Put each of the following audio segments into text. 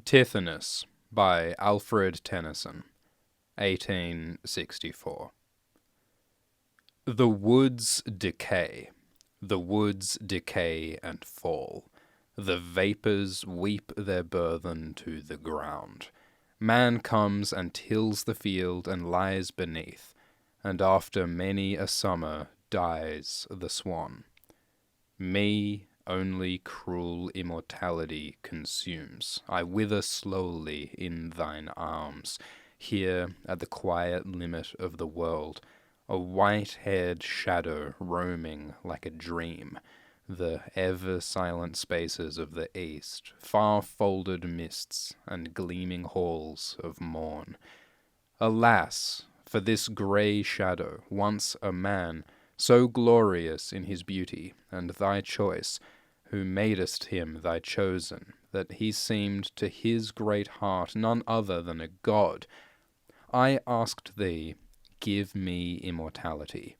Tithonus by Alfred Tennyson, 1864. The woods decay and fall. The vapours weep their burthen to the ground. Man comes and tills the field and lies beneath, and after many a summer dies the swan. Me only cruel immortality consumes. I wither slowly in thine arms, here at the quiet limit of the world, a white-haired shadow roaming like a dream, the ever-silent spaces of the east, far-folded mists and gleaming halls of morn. Alas, for this grey shadow, once a man, so glorious in his beauty and thy choice, who madest him thy chosen, that he seemed to his great heart none other than a god. I asked thee, give me immortality.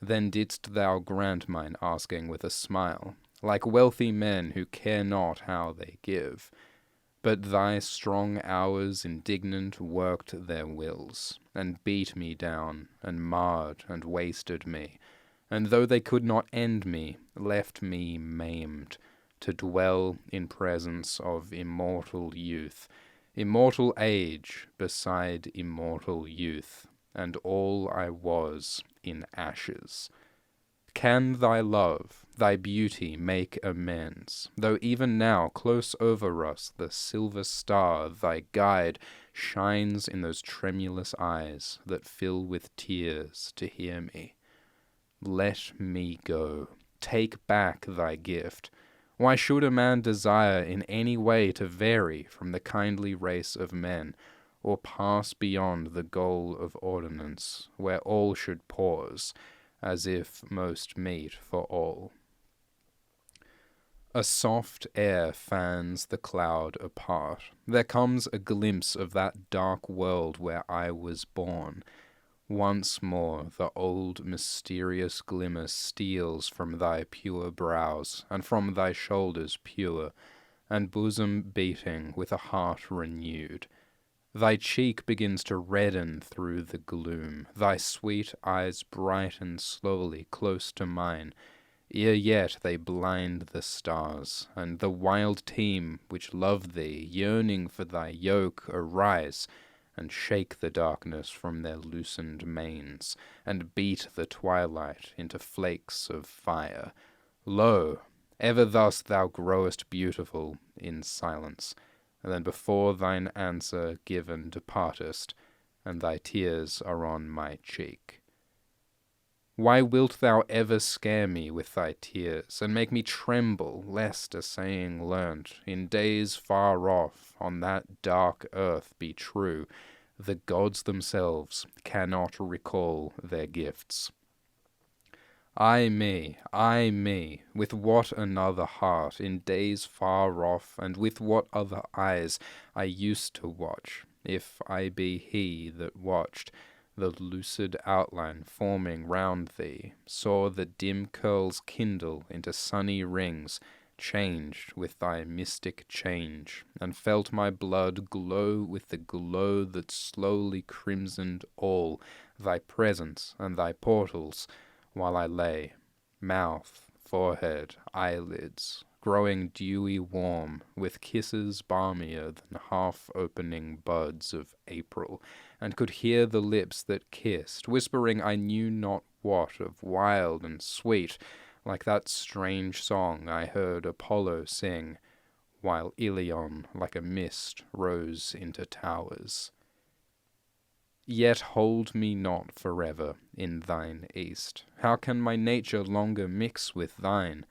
Then didst thou grant mine asking with a smile, like wealthy men who care not how they give. But thy strong hours indignant worked their wills, and beat me down, and marred and wasted me, and though they could not end me, left me maimed, to dwell in presence of immortal youth, immortal age beside immortal youth, and all I was in ashes. Can thy love, thy beauty make amends, though even now close over us the silver star, thy guide, shines in those tremulous eyes that fill with tears to hear me? Let me go. Take back thy gift. Why should a man desire in any way to vary from the kindly race of men, or pass beyond the goal of ordinance, where all should pause, as if most meet for all? A soft air fans the cloud apart. There comes a glimpse of that dark world where I was born. Once more the old mysterious glimmer steals from thy pure brows, and from thy shoulders pure, and bosom beating with a heart renewed. Thy cheek begins to redden through the gloom, thy sweet eyes brighten slowly close to mine, ere yet they blind the stars, and the wild team which love thee, yearning for thy yoke, arise, and shake the darkness from their loosened manes, and beat the twilight into flakes of fire. Lo, ever thus thou growest beautiful in silence, and then before thine answer given departest, and thy tears are on my cheek. Why wilt thou ever scare me with thy tears, and make me tremble, lest a saying learnt in days far off on that dark earth be true, the gods themselves cannot recall their gifts? Ay me, with what another heart in days far off, and with what other eyes I used to watch, if I be he that watched, the lucid outline forming round thee, saw the dim curls kindle into sunny rings, changed with thy mystic change, and felt my blood glow with the glow that slowly crimsoned all thy presence and thy portals, while I lay, mouth, forehead, eyelids, growing dewy warm, with kisses balmier than half-opening buds of April, and could hear the lips that kissed, whispering I knew not what of wild and sweet, like that strange song I heard Apollo sing, while Ilion like a mist rose into towers. Yet hold me not forever in thine east. How can my nature longer mix with thine?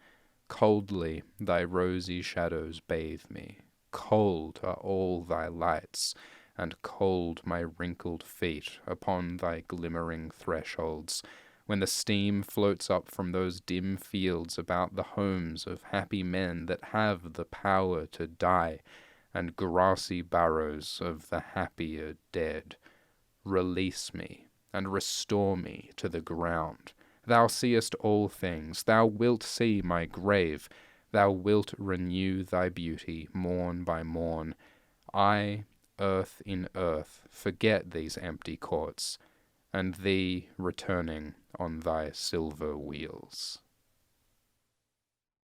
Coldly thy rosy shadows bathe me. Cold are all thy lights, and cold my wrinkled feet upon thy glimmering thresholds, when the steam floats up from those dim fields about the homes of happy men that have the power to die, and grassy barrows of the happier dead. Release me, and restore me to the ground. Thou seest all things, thou wilt see my grave, thou wilt renew thy beauty morn by morn. I, earth in earth, forget these empty courts, and thee returning on thy silver wheels.